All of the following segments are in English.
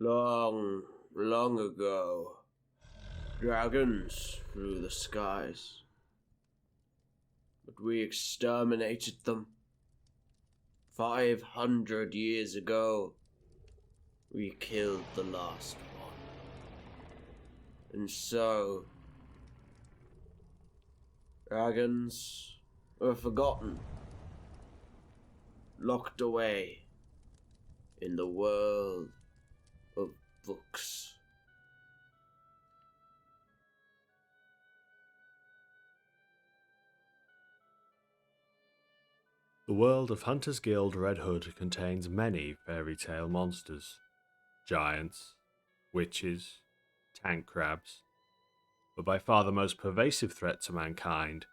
Long, long ago, dragons flew the skies, but we exterminated them. 500 years ago, we killed the last one. And so, dragons were forgotten, locked away in the world of books. The world of Hunter's Guild Red Hood contains many fairy tale monsters. Giants, witches, tank crabs. But by far the most pervasive threat to mankind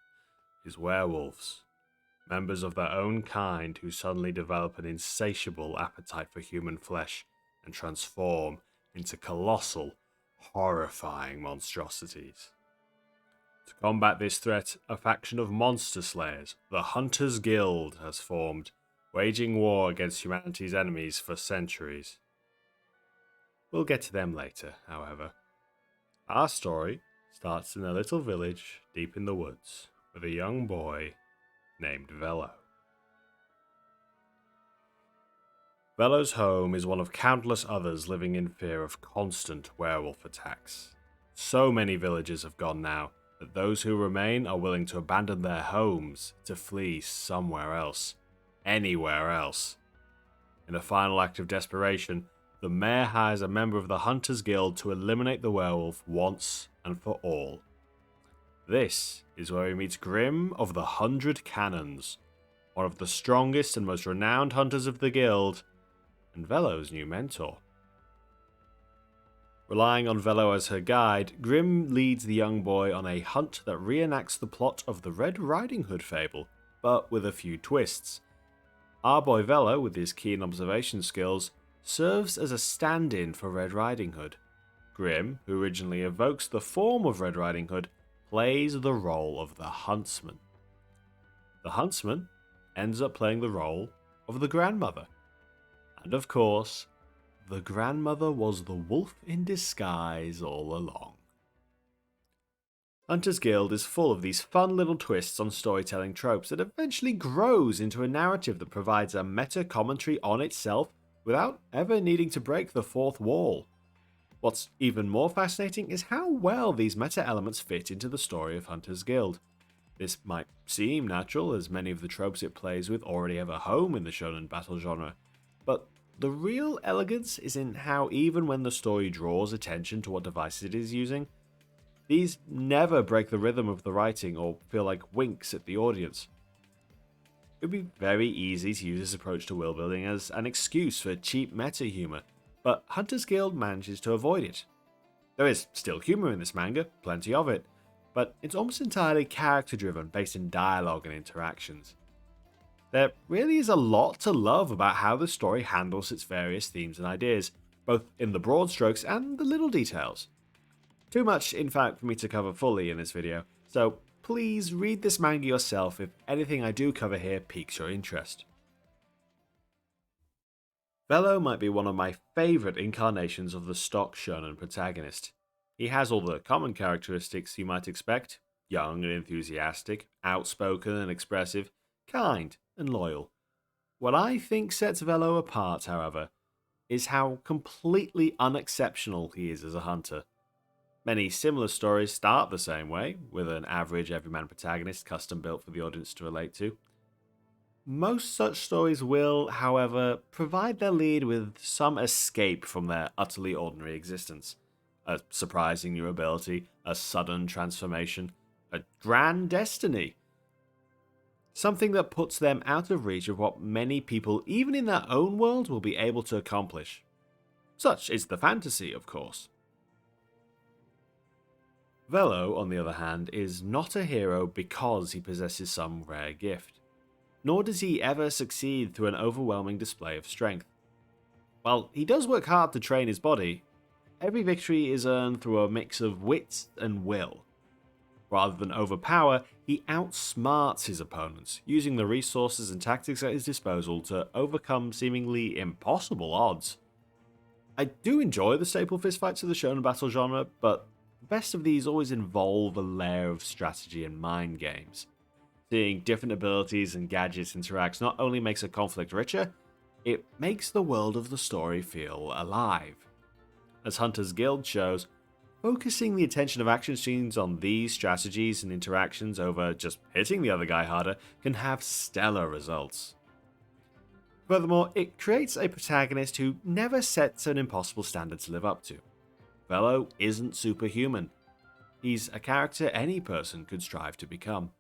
is werewolves, members of their own kind who suddenly develop an insatiable appetite for human flesh and transform into colossal, horrifying monstrosities. To combat this threat, a faction of monster slayers, the Hunters Guild, has formed, waging war against humanity's enemies for centuries. We'll get to them later, however. Our story starts in a little village deep in the woods with a young boy named Velou. Velou's home is one of countless others living in fear of constant werewolf attacks. So many villagers have gone now that those who remain are willing to abandon their homes to flee somewhere else, anywhere else. In a final act of desperation, the mayor hires a member of the Hunters Guild to eliminate the werewolf once and for all. This is where he meets Grim of the 100 Cannons, one of the strongest and most renowned hunters of the guild, and Velou's new mentor. Relying on Velou as her guide, Grim leads the young boy on a hunt that reenacts the plot of the Red Riding Hood fable, but with a few twists. Our boy Velou, with his keen observation skills, serves as a stand-in for Red Riding Hood. Grim, who originally evokes the form of Red Riding Hood, plays the role of the huntsman. The huntsman ends up playing the role of the grandmother. And of course, the grandmother was the wolf in disguise all along. Hunter's Guild is full of these fun little twists on storytelling tropes that eventually grows into a narrative that provides a meta-commentary on itself without ever needing to break the fourth wall. What's even more fascinating is how well these meta-elements fit into the story of Hunter's Guild. This might seem natural, as many of the tropes it plays with already have a home in the shonen battle genre, but the real elegance is in how even when the story draws attention to what devices it is using, these never break the rhythm of the writing or feel like winks at the audience. It would be very easy to use this approach to world building as an excuse for cheap meta humor, but Hunter's Guild manages to avoid it. There is still humor in this manga, plenty of it, but it's almost entirely character driven, based in dialogue and interactions. There really is a lot to love about how the story handles its various themes and ideas, both in the broad strokes and the little details. Too much, in fact, for me to cover fully in this video, so please read this manga yourself if anything I do cover here piques your interest. Velou might be one of my favourite incarnations of the stock shonen protagonist. He has all the common characteristics you might expect: young and enthusiastic, outspoken and expressive, kind and loyal. What I think sets Velou apart, however, is how completely unexceptional he is as a hunter. Many similar stories start the same way, with an average everyman protagonist custom built for the audience to relate to. Most such stories will, however, provide their lead with some escape from their utterly ordinary existence. A surprising new ability, a sudden transformation, a grand destiny. Something that puts them out of reach of what many people, even in their own world, will be able to accomplish. Such is the fantasy, of course. Velou, on the other hand, is not a hero because he possesses some rare gift. Nor does he ever succeed through an overwhelming display of strength. While he does work hard to train his body, every victory is earned through a mix of wit and will. Rather than overpower, he outsmarts his opponents, using the resources and tactics at his disposal to overcome seemingly impossible odds. I do enjoy the staple fistfights of the shonen battle genre, but the best of these always involve a layer of strategy and mind games. Seeing different abilities and gadgets interact not only makes a conflict richer, it makes the world of the story feel alive. As Hunter's Guild shows, focusing the attention of action scenes on these strategies and interactions over just hitting the other guy harder can have stellar results. Furthermore, it creates a protagonist who never sets an impossible standard to live up to. Velou isn't superhuman. He's a character any person could strive to become.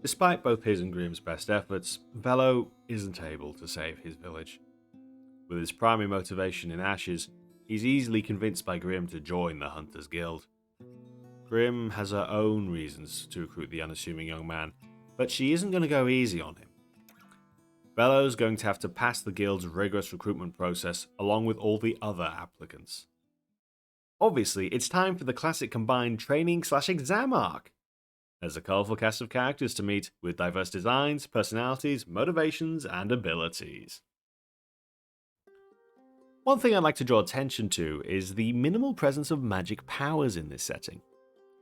Despite both his and Grimm's best efforts, Velou isn't able to save his village. With his primary motivation in ashes, he's easily convinced by Grimm to join the Hunters Guild. Grimm has her own reasons to recruit the unassuming young man, but she isn't going to go easy on him. Velou's going to have to pass the guild's rigorous recruitment process along with all the other applicants. Obviously, it's time for the classic combined training/exam arc. There's a colourful cast of characters to meet with diverse designs, personalities, motivations, and abilities. One thing I'd like to draw attention to is the minimal presence of magic powers in this setting.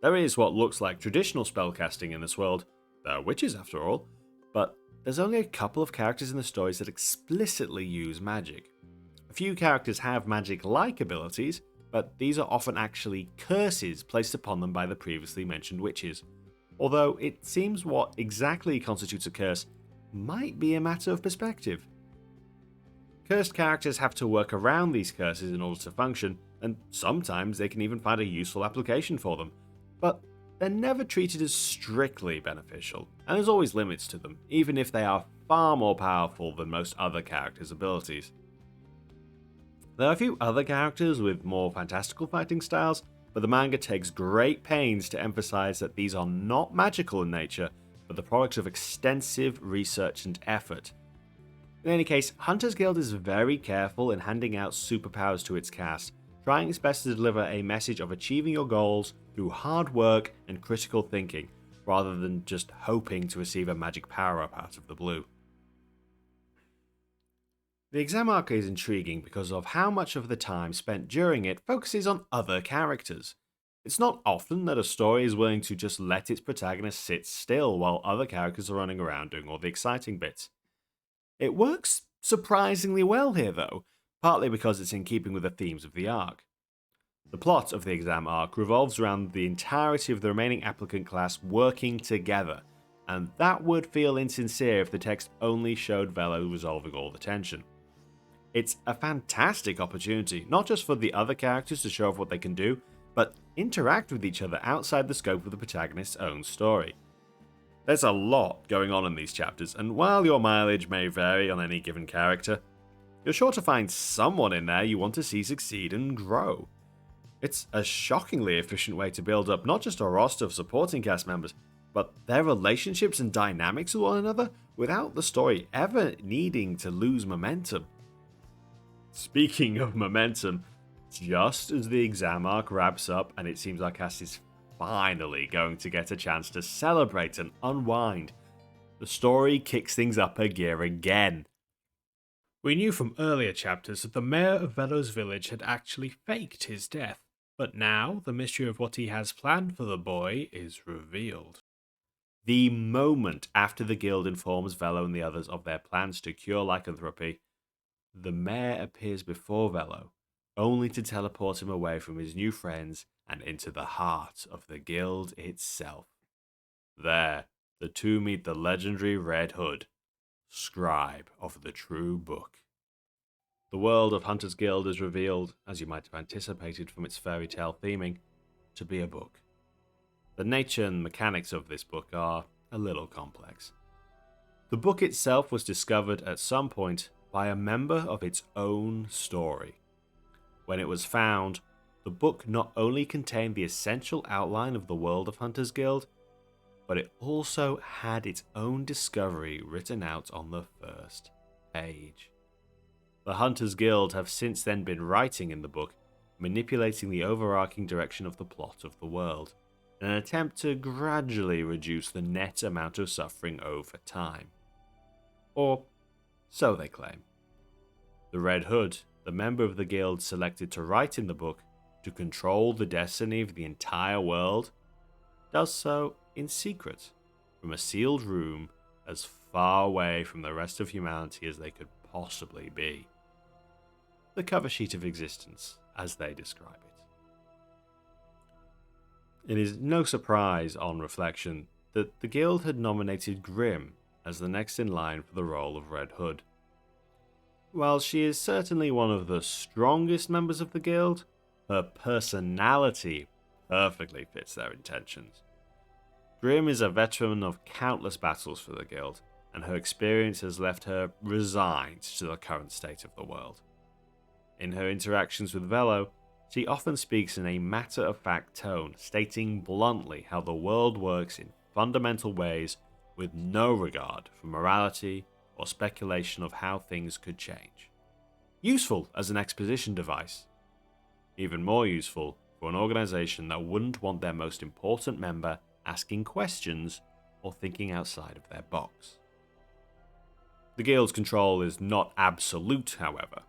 There is what looks like traditional spellcasting in this world, they're witches after all, but there's only a couple of characters in the stories that explicitly use magic. A few characters have magic-like abilities, but these are often actually curses placed upon them by the previously mentioned witches, although it seems what exactly constitutes a curse might be a matter of perspective. Cursed characters have to work around these curses in order to function, and sometimes they can even find a useful application for them, but they're never treated as strictly beneficial, and there's always limits to them, even if they are far more powerful than most other characters' abilities. There are a few other characters with more fantastical fighting styles, but the manga takes great pains to emphasize that these are not magical in nature, but the product of extensive research and effort. In any case, Hunter's Guild is very careful in handing out superpowers to its cast, trying its best to deliver a message of achieving your goals through hard work and critical thinking, rather than just hoping to receive a magic power-up out of the blue. The exam arc is intriguing because of how much of the time spent during it focuses on other characters. It's not often that a story is willing to just let its protagonist sit still while other characters are running around doing all the exciting bits. It works surprisingly well here though, partly because it's in keeping with the themes of the arc. The plot of the exam arc revolves around the entirety of the remaining applicant class working together, and that would feel insincere if the text only showed Velou resolving all the tension. It's a fantastic opportunity, not just for the other characters to show off what they can do, but interact with each other outside the scope of the protagonist's own story. There's a lot going on in these chapters, and while your mileage may vary on any given character, you're sure to find someone in there you want to see succeed and grow. It's a shockingly efficient way to build up not just a roster of supporting cast members, but their relationships and dynamics with one another without the story ever needing to lose momentum. Speaking of momentum, just as the exam arc wraps up and it seems our cast is finally going to get a chance to celebrate and unwind, the story kicks things up a gear again. We knew from earlier chapters that the mayor of Velou's village had actually faked his death, but now the mystery of what he has planned for the boy is revealed. The moment after the guild informs Velou and the others of their plans to cure lycanthropy, the mayor appears before Velou, only to teleport him away from his new friends and into the heart of the guild itself. There, the two meet the legendary Red Hood, scribe of the true book. The world of Hunter's Guild is revealed, as you might have anticipated from its fairy tale theming, to be a book. The nature and mechanics of this book are a little complex. The book itself was discovered at some point by a member of its own story. When it was found, the book not only contained the essential outline of the world of Hunter's Guild, but it also had its own discovery written out on the first page. The Hunters Guild have since then been writing in the book, manipulating the overarching direction of the plot of the world, in an attempt to gradually reduce the net amount of suffering over time. Or so they claim. The Red Hood the member of the guild selected to write in the book to control the destiny of the entire world does so in secret from a sealed room as far away from the rest of humanity as they could possibly be. The cover sheet of existence, as they describe it. It is no surprise on reflection that the guild had nominated Grimm as the next in line for the role of Red Hood. While she is certainly one of the strongest members of the guild, her personality perfectly fits their intentions. Grimm is a veteran of countless battles for the guild, and her experience has left her resigned to the current state of the world. In her interactions with Velou, she often speaks in a matter-of-fact tone, stating bluntly how the world works in fundamental ways with no regard for morality or speculation of how things could change. Useful as an exposition device. Even more useful for an organization that wouldn't want their most important member asking questions or thinking outside of their box. The guild's control is not absolute, however.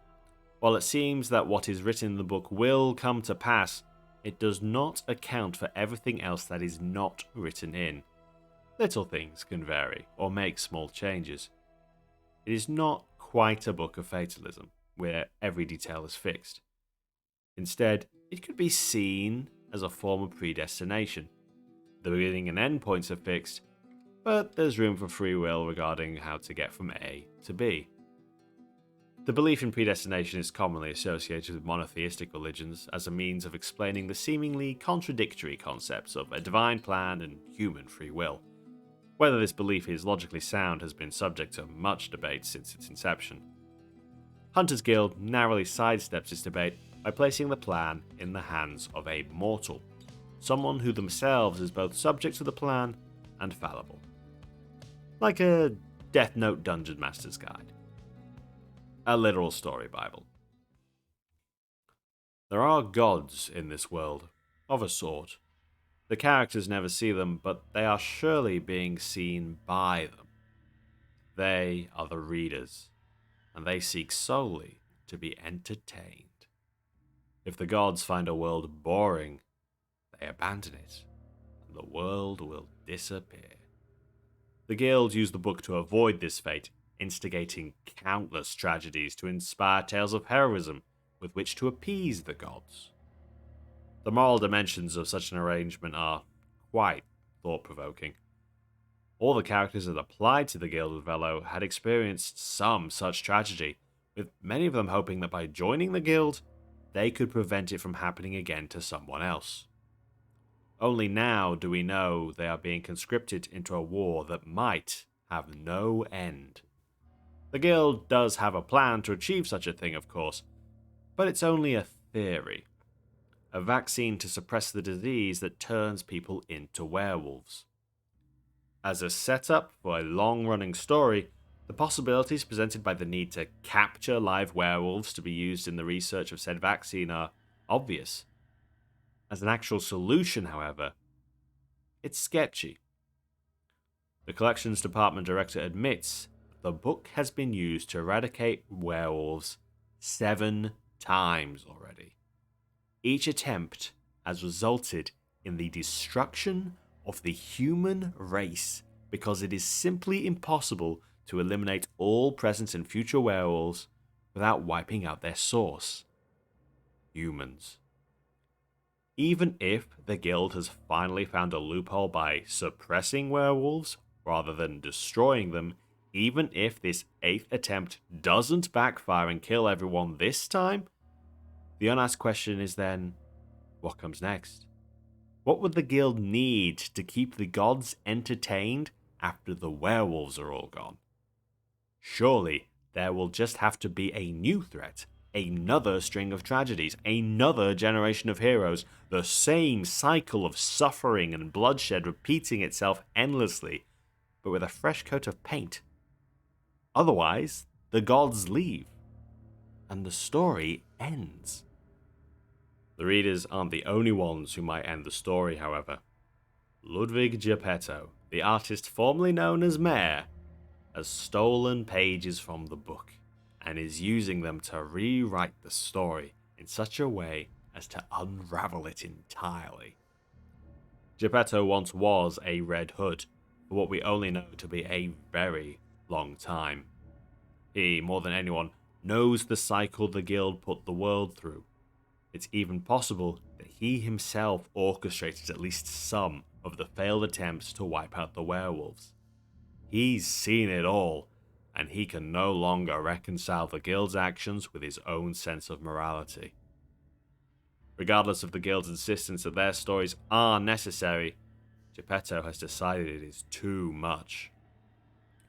While it seems that what is written in the book will come to pass, it does not account for everything else that is not written in. Little things can vary or make small changes. It is not quite a book of fatalism, where every detail is fixed. Instead, it could be seen as a form of predestination. The beginning and end points are fixed, but there's room for free will regarding how to get from A to B. The belief in predestination is commonly associated with monotheistic religions as a means of explaining the seemingly contradictory concepts of a divine plan and human free will. Whether this belief is logically sound has been subject to much debate since its inception. Hunter's Guild narrowly sidesteps this debate by placing the plan in the hands of a mortal, someone who themselves is both subject to the plan and fallible. Like a Death Note Dungeon Master's Guide. A literal story Bible. There are gods in this world, of a sort. The characters never see them, but they are surely being seen by them. They are the readers, and they seek solely to be entertained. If the gods find a world boring, they abandon it, and the world will disappear. The guild used the book to avoid this fate, instigating countless tragedies to inspire tales of heroism with which to appease the gods. The moral dimensions of such an arrangement are quite thought-provoking. All the characters that applied to the guild with Velou had experienced some such tragedy, with many of them hoping that by joining the guild, they could prevent it from happening again to someone else. Only now do we know they are being conscripted into a war that might have no end. The guild does have a plan to achieve such a thing, of course, but it's only a theory. A vaccine to suppress the disease that turns people into werewolves. As a setup for a long-running story, the possibilities presented by the need to capture live werewolves to be used in the research of said vaccine are obvious. As an actual solution, however, it's sketchy. The collections department director admits the book has been used to eradicate werewolves 7 times already. Each attempt has resulted in the destruction of the human race because it is simply impossible to eliminate all present and future werewolves without wiping out their source. Humans. Even if the guild has finally found a loophole by suppressing werewolves rather than destroying them, even if this 8th attempt doesn't backfire and kill everyone this time, the unasked question is then, what comes next? What would the guild need to keep the gods entertained after the werewolves are all gone? Surely there will just have to be a new threat, another string of tragedies, another generation of heroes, the same cycle of suffering and bloodshed repeating itself endlessly, but with a fresh coat of paint. Otherwise, the gods leave, and the story ends. The readers aren't the only ones who might end the story, however. Ludwig Geppetto, the artist formerly known as Mayor, has stolen pages from the book and is using them to rewrite the story in such a way as to unravel it entirely. Geppetto once was a Red Hood, for what we only know to be a very long time. He, more than anyone, knows the cycle the guild put the world through. It's even possible that he himself orchestrated at least some of the failed attempts to wipe out the werewolves. He's seen it all, and he can no longer reconcile the guild's actions with his own sense of morality. Regardless of the guild's insistence that their stories are necessary, Geppetto has decided it is too much.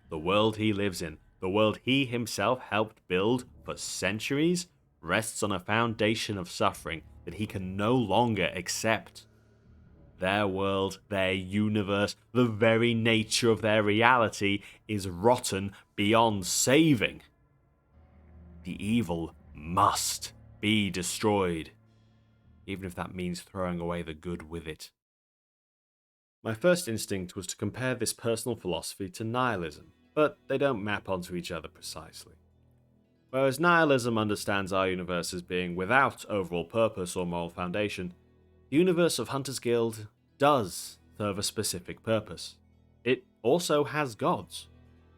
The world he lives in, the world he himself helped build for centuries, rests on a foundation of suffering that he can no longer accept. Their world, their universe, the very nature of their reality is rotten beyond saving. The evil must be destroyed, even if that means throwing away the good with it. My first instinct was to compare this personal philosophy to nihilism, but they don't map onto each other precisely. Whereas nihilism understands our universe as being without overall purpose or moral foundation, the universe of Hunter's Guild does serve a specific purpose. It also has gods.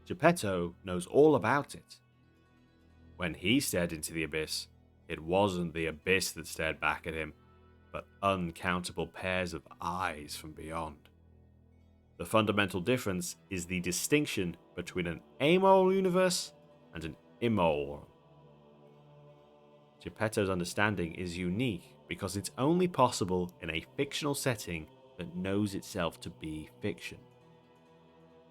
Geppetto knows all about it. When he stared into the abyss, it wasn't the abyss that stared back at him, but uncountable pairs of eyes from beyond. The fundamental difference is the distinction between an amoral universe and an immoral. Geppetto's understanding is unique because it's only possible in a fictional setting that knows itself to be fiction.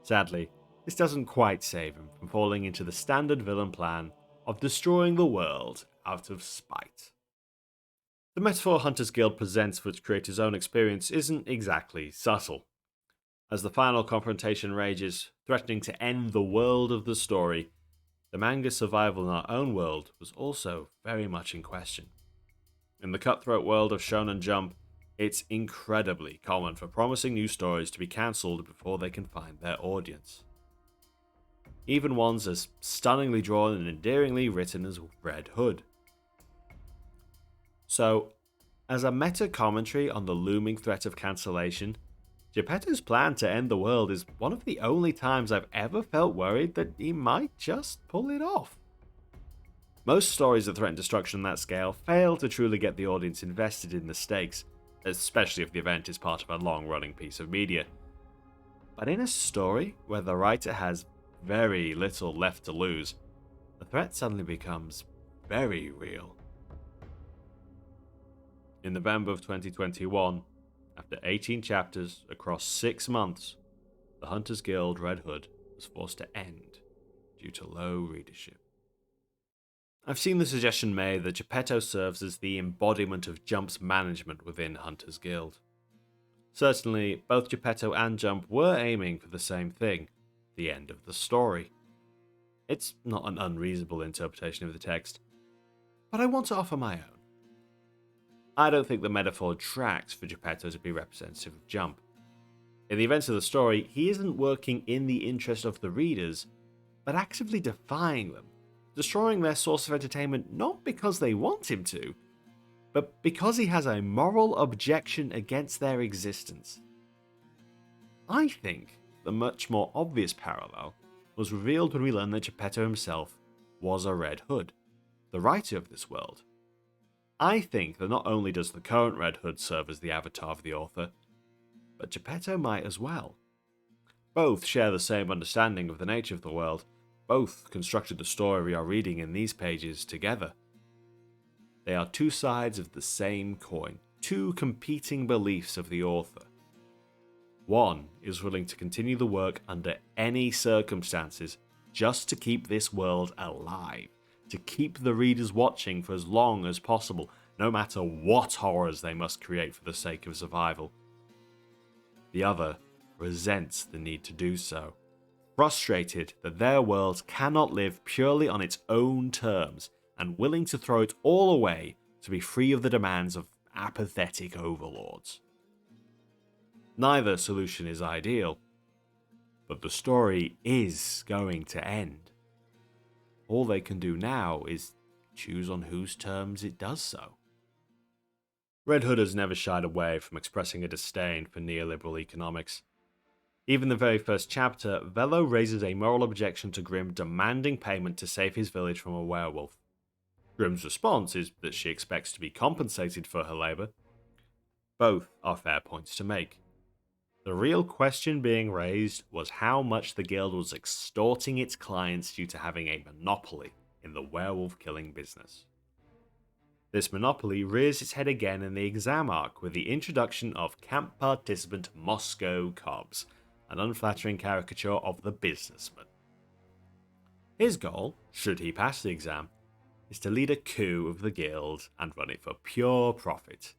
Sadly, this doesn't quite save him from falling into the standard villain plan of destroying the world out of spite. The metaphor Hunter's Guild presents for its creator's own experience isn't exactly subtle. As the final confrontation rages, threatening to end the world of the story, the manga's survival in our own world was also very much in question. In the cutthroat world of Shounen Jump, it's incredibly common for promising new stories to be cancelled before they can find their audience. Even ones as stunningly drawn and endearingly written as Red Hood. So, as a meta-commentary on the looming threat of cancellation, Geppetto's plan to end the world is one of the only times I've ever felt worried that he might just pull it off. Most stories that threaten destruction on that scale fail to truly get the audience invested in the stakes, especially if the event is part of a long-running piece of media. But in a story where the writer has very little left to lose, the threat suddenly becomes very real. In November of 2021, after 18 chapters across 6 months, the Hunters Guild Red Hood was forced to end due to low readership. I've seen the suggestion made that Geppetto serves as the embodiment of Jump's management within Hunters Guild. Certainly, both Geppetto and Jump were aiming for the same thing, the end of the story. It's not an unreasonable interpretation of the text, but I want to offer my own. I don't think the metaphor tracks for Geppetto to be representative of Jump. In the events of the story, he isn't working in the interest of the readers, but actively defying them, destroying their source of entertainment not because they want him to, but because he has a moral objection against their existence. I think the much more obvious parallel was revealed when we learned that Geppetto himself was a Red Hood, the writer of this world. I think that not only does the current Red Hood serve as the avatar of the author, but Geppetto might as well. Both share the same understanding of the nature of the world, both constructed the story we are reading in these pages together. They are two sides of the same coin, two competing beliefs of the author. One is willing to continue the work under any circumstances just to keep this world alive, to keep the readers watching for as long as possible, no matter what horrors they must create for the sake of survival. The other resents the need to do so, frustrated that their world cannot live purely on its own terms, and willing to throw it all away to be free of the demands of apathetic overlords. Neither solution is ideal, but the story is going to end. all they can do now is choose on whose terms it does so. Red Hood has never shied away from expressing a disdain for neoliberal economics. Even the very first chapter, Velou raises a moral objection to Grimm demanding payment to save his village from a werewolf. Grimm's response is that she expects to be compensated for her labour. Both are fair points to make. The real question being raised was how much the guild was extorting its clients due to having a monopoly in the werewolf killing business. This monopoly rears its head again in the exam arc with the introduction of camp participant Moscow Cobbs, an unflattering caricature of the businessman. His goal, should he pass the exam, is to lead a coup of the guild and run it for pure profit,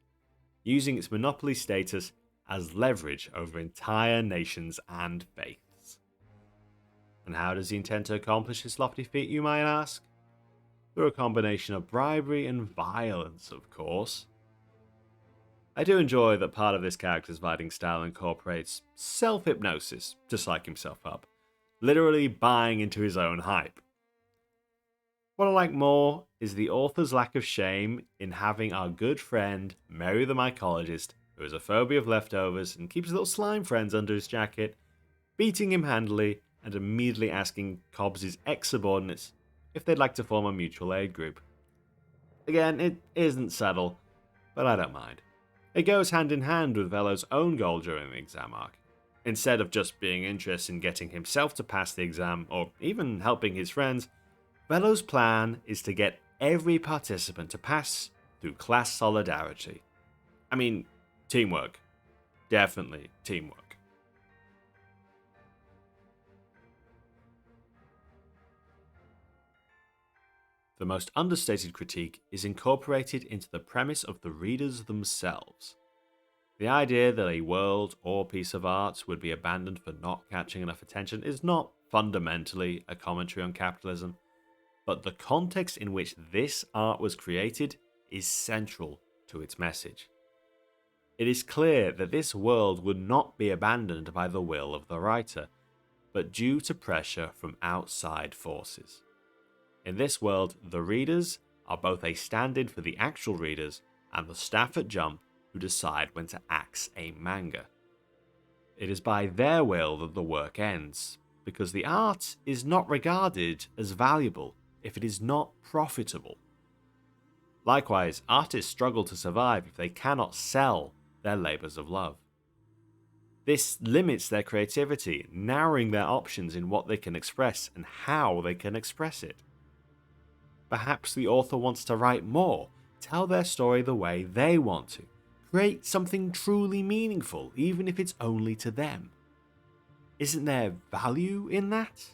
using its monopoly status as leverage over entire nations and faiths. And how does he intend to accomplish this lofty feat, you might ask? Through a combination of bribery and violence, of course. I do enjoy that part of this character's writing style incorporates self-hypnosis to psych himself up, literally buying into his own hype. What I like more is the author's lack of shame in having our good friend, Mary the mycologist, who has a phobia of leftovers and keeps little slime friends under his jacket, beating him handily and immediately asking Cobbs' ex-subordinates if they'd like to form a mutual aid group. Again, it isn't subtle, but I don't mind. It goes hand in hand with Velou's own goal during the exam arc. Instead of just being interested in getting himself to pass the exam, or even helping his friends, Velou's plan is to get every participant to pass through class solidarity. I mean, teamwork. Definitely teamwork. The most understated critique is incorporated into the premise of the readers themselves. The idea that a world or piece of art would be abandoned for not catching enough attention is not fundamentally a commentary on capitalism, but the context in which this art was created is central to its message. It is clear that this world would not be abandoned by the will of the writer, but due to pressure from outside forces. In this world, the readers are both a stand-in for the actual readers and the staff at Jump who decide when to axe a manga. It is by their will that the work ends, because the art is not regarded as valuable if it is not profitable. Likewise, artists struggle to survive if they cannot sell their labours of love. This limits their creativity, narrowing their options in what they can express and how they can express it. Perhaps the author wants to write more, tell their story the way they want to, create something truly meaningful, even if it's only to them. Isn't there value in that?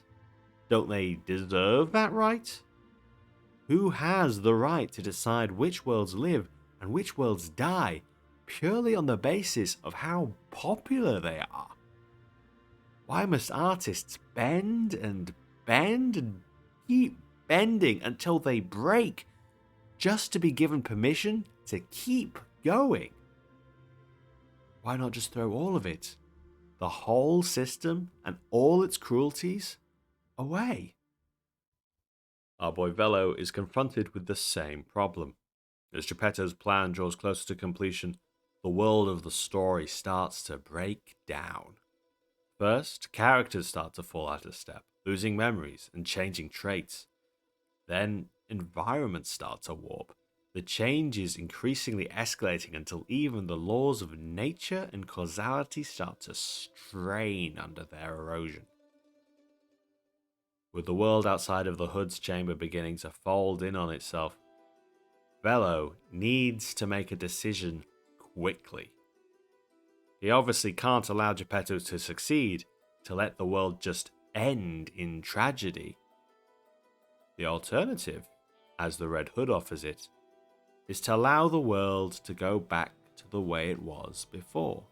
Don't they deserve that right? Who has the right to decide which worlds live and which worlds die purely on the basis of how popular they are? Why must artists bend and keep bending until they break just to be given permission to keep going? Why not just throw all of it, the whole system and all its cruelties, away? Our boy Velou is confronted with the same problem. As Geppetto's plan draws closer to completion, the world of the story starts to break down. First, characters start to fall out of step, losing memories and changing traits. Then, environments start to warp, the changes increasingly escalating until even the laws of nature and causality start to strain under their erosion. With the world outside of the Hood's chamber beginning to fold in on itself, Velou needs to make a decision quickly. He obviously can't allow Geppetto to succeed, to let the world just end in tragedy. The alternative, as the Red Hood offers it, is to allow the world to go back to the way it was before.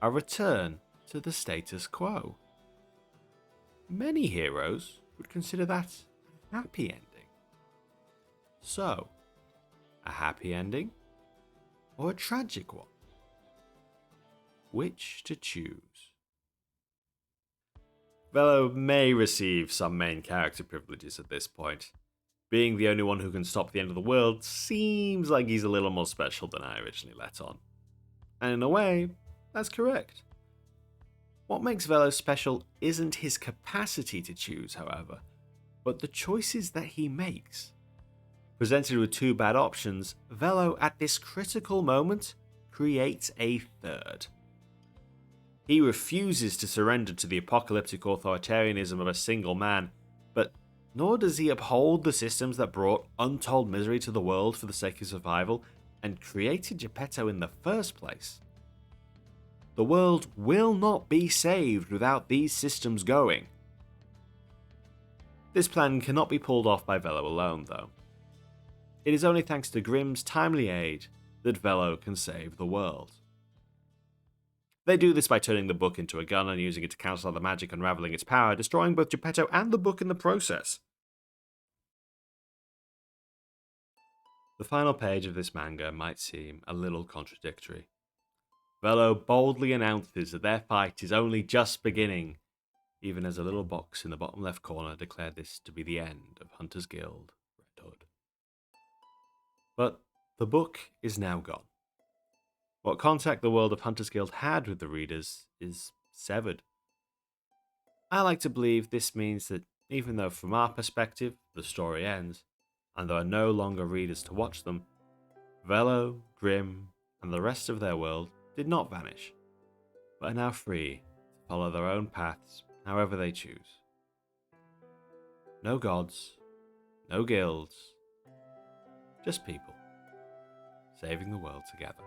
A return to the status quo. Many heroes would consider that a happy ending. So, a happy ending or a tragic one? Which to choose? Velou may receive some main character privileges at this point. Being the only one who can stop the end of the world seems like he's a little more special than I originally let on. And in a way, that's correct. What makes Velou special isn't his capacity to choose, however, but the choices that he makes. Presented with two bad options, Velou at this critical moment creates a third. He refuses to surrender to the apocalyptic authoritarianism of a single man, but nor does he uphold the systems that brought untold misery to the world for the sake of survival and created Geppetto in the first place. The world will not be saved without these systems going. This plan cannot be pulled off by Velou alone, though. It is only thanks to Grimm's timely aid that Velou can save the world. They do this by turning the book into a gun and using it to cancel out the magic unraveling its power, destroying both Geppetto and the book in the process. The final page of this manga might seem a little contradictory. Velou boldly announces that their fight is only just beginning, even as a little box in the bottom left corner declared this to be the end of Hunter's Guild Red Hood. But the book is now gone. What contact the world of Hunter's Guild had with the readers is severed. I like to believe this means that even though from our perspective the story ends, and there are no longer readers to watch them, Velou, Grimm, and the rest of their world did not vanish, but are now free to follow their own paths however they choose. No gods, no guilds, just people saving the world together.